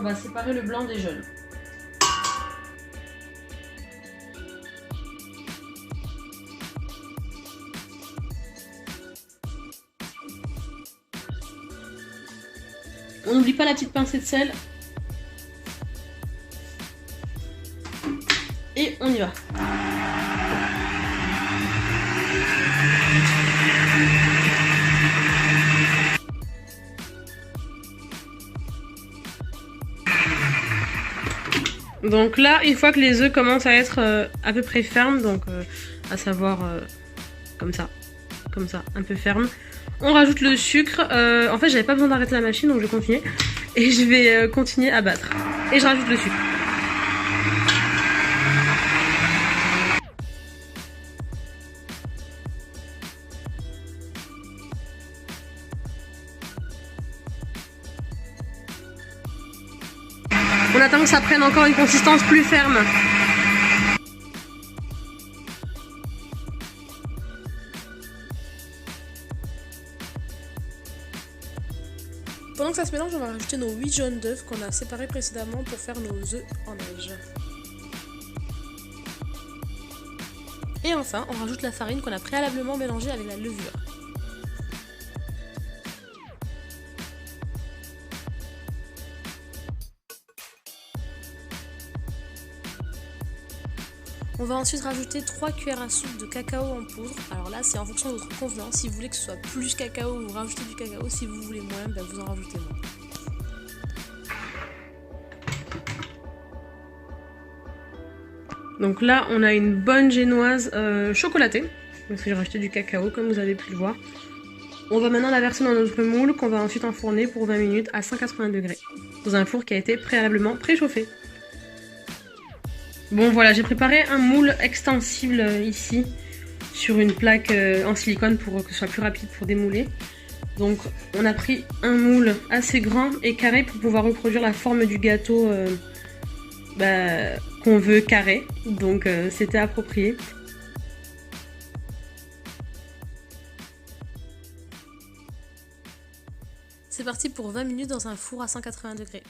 va séparer le blanc des jaunes. On n'oublie pas la petite pincée de sel. Et on y va. Donc là, une fois que les œufs commencent à être à peu près fermes, donc à savoir comme ça, un peu ferme, on rajoute le sucre. En fait, j'avais pas besoin d'arrêter la machine, donc je vais continuer. Et je vais continuer à battre. Et je rajoute le sucre. On attend que ça prenne encore une consistance plus ferme. Pendant que ça se mélange, on va rajouter nos 8 jaunes d'œufs qu'on a séparés précédemment pour faire nos œufs en neige. Et enfin, on rajoute la farine qu'on a préalablement mélangée avec la levure. On va ensuite rajouter 3 cuillères à soupe de cacao en poudre. Alors là, c'est en fonction de votre convenance. Si vous voulez que ce soit plus cacao, vous rajoutez du cacao. Si vous voulez moins, ben vous en rajoutez moins. Donc là, on a une bonne génoise chocolatée. Parce que j'ai rajouté du cacao, comme vous avez pu le voir. On va maintenant la verser dans notre moule qu'on va ensuite enfourner pour 20 minutes à 180 degrés. Dans un four qui a été préalablement préchauffé. Bon voilà, j'ai préparé un moule extensible ici sur une plaque en silicone pour que ce soit plus rapide pour démouler. Donc on a pris un moule assez grand et carré pour pouvoir reproduire la forme du gâteau qu'on veut carré. Donc c'était approprié. C'est parti pour 20 minutes dans un four à 180 degrés.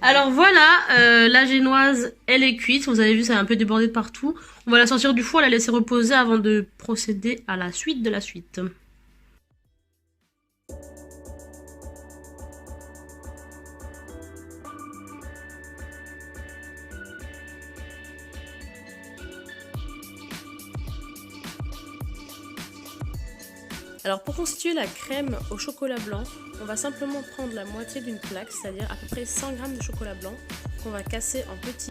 Alors voilà, la génoise, elle est cuite. Vous avez vu, ça a un peu débordé de partout. On va la sortir du four, la laisser reposer avant de procéder à la suite de la suite. Alors pour constituer la crème au chocolat blanc, on va simplement prendre la moitié d'une plaque, c'est-à-dire à peu près 100 g de chocolat blanc qu'on va casser en petits.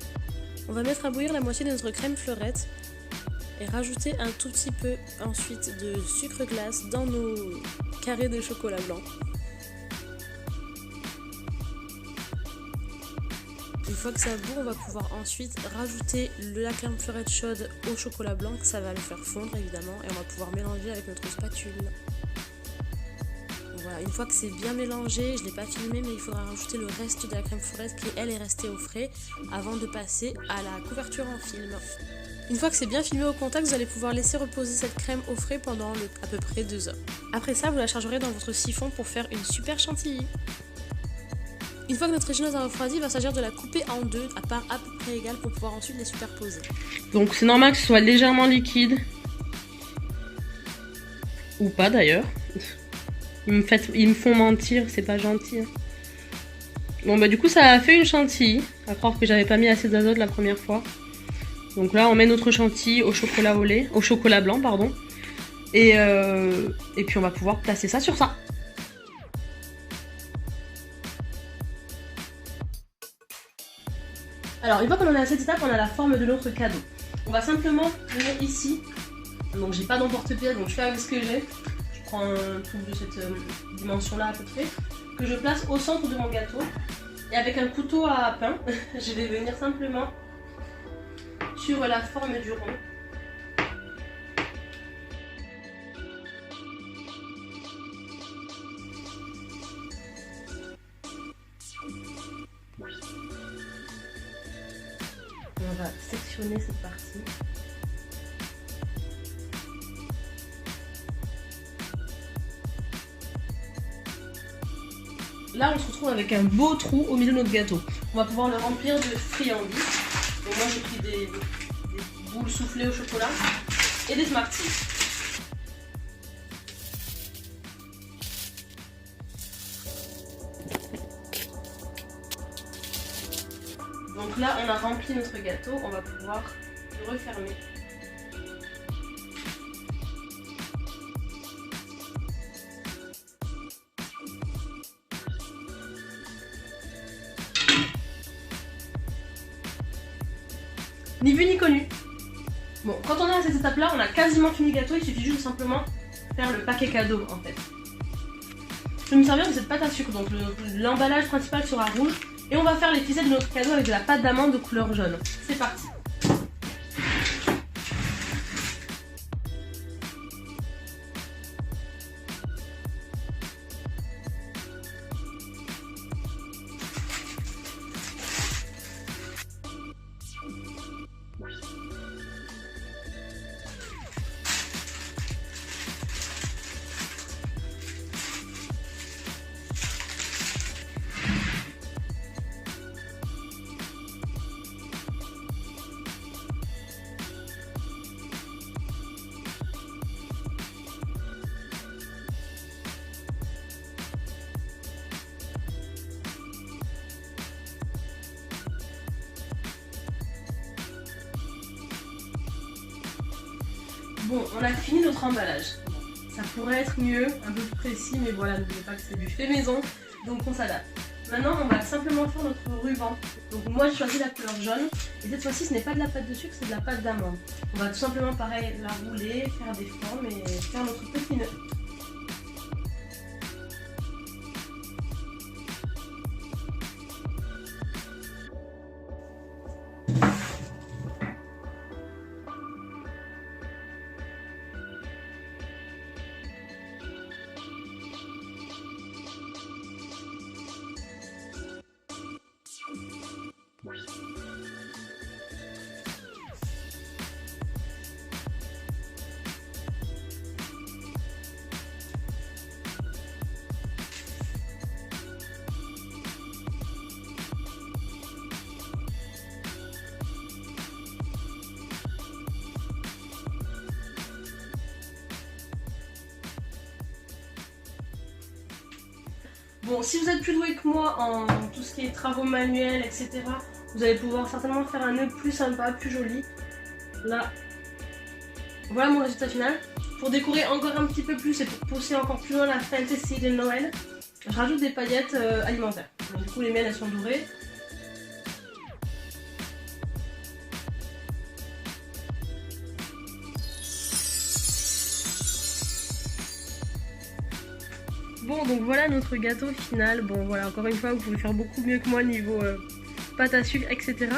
On va mettre à bouillir la moitié de notre crème fleurette et rajouter un tout petit peu ensuite de sucre glace dans nos carrés de chocolat blanc. Une fois que ça bout, on va pouvoir ensuite rajouter la crème fleurette chaude au chocolat blanc, ça va le faire fondre évidemment, et on va pouvoir mélanger avec notre spatule. Voilà, une fois que c'est bien mélangé, je ne l'ai pas filmé, mais il faudra rajouter le reste de la crème fleurette qui elle est restée au frais avant de passer à la couverture en film. Une fois que c'est bien filmé au contact, vous allez pouvoir laisser reposer cette crème au frais pendant à peu près 2 heures. Après ça, vous la chargerez dans votre siphon pour faire une super chantilly. Une fois que notre génoise a refroidi, il va s'agir de la couper en deux à part à peu près égales pour pouvoir ensuite les superposer. Donc c'est normal que ce soit légèrement liquide. Ou pas d'ailleurs. Ils me font mentir, c'est pas gentil. Bon bah du coup ça a fait une chantilly. À croire que j'avais pas mis assez d'azote la première fois. Donc là on met notre chantilly au chocolat au lait, au chocolat blanc pardon. Et puis on va pouvoir placer ça sur ça. Alors une fois qu'on en est à cette étape, on a la forme de notre cadeau. On va simplement venir ici. Donc j'ai pas d'emporte-pièce, donc je fais avec ce que j'ai. Je prends un truc de cette dimension-là à peu près, que je place au centre de mon gâteau. Et avec un couteau à pain, je vais venir simplement sur la forme du rond. On va sectionner cette partie. là on se retrouve avec un beau trou au milieu de notre gâteau. On va pouvoir le remplir de friandises. Donc moi j'ai pris des boules soufflées au chocolat et des Smarties. Donc là on a rempli notre gâteau, on va pouvoir le refermer. Ni vu ni connu. Bon, quand on est à cette étape là, on a quasiment fini le gâteau, il suffit juste de simplement faire le paquet cadeau en fait. Je vais me servir de cette pâte à sucre, donc l'emballage principal sera rouge. Et on va faire les ficelles de notre cadeau avec de la pâte d'amande de couleur jaune. C'est parti. Bon, on a fini notre emballage. Ça pourrait être mieux, un peu plus précis, mais voilà, n'oubliez pas que c'est du fait maison, donc on s'adapte. Maintenant, on va simplement faire notre ruban. Donc moi, j'ai choisi la couleur jaune, et cette fois-ci, ce n'est pas de la pâte de sucre, c'est de la pâte d'amande. On va tout simplement, pareil, la rouler, faire des formes et faire notre petit nœud. Bon, si vous êtes plus doué que moi en tout ce qui est travaux manuels, etc., vous allez pouvoir certainement faire un nœud plus sympa, plus joli. Là, voilà mon résultat final. Pour décorer encore un petit peu plus et pour pousser encore plus loin la fantasy de Noël, je rajoute des paillettes alimentaires. Donc, du coup, les miennes, elles sont dorées. Bon, donc voilà notre gâteau final. Bon, voilà, encore une fois, vous pouvez faire beaucoup mieux que moi niveau pâte à sucre, etc.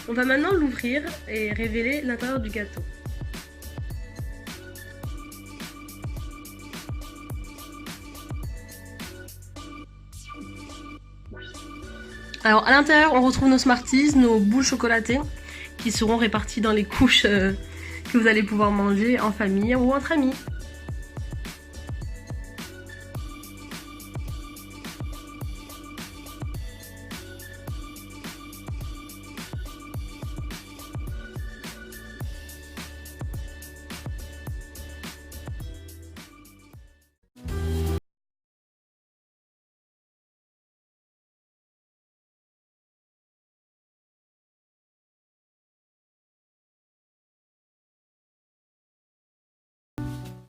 On va maintenant l'ouvrir et révéler l'intérieur du gâteau. Alors à l'intérieur, on retrouve nos Smarties, nos boules chocolatées, qui seront réparties dans les couches que vous allez pouvoir manger en famille ou entre amis.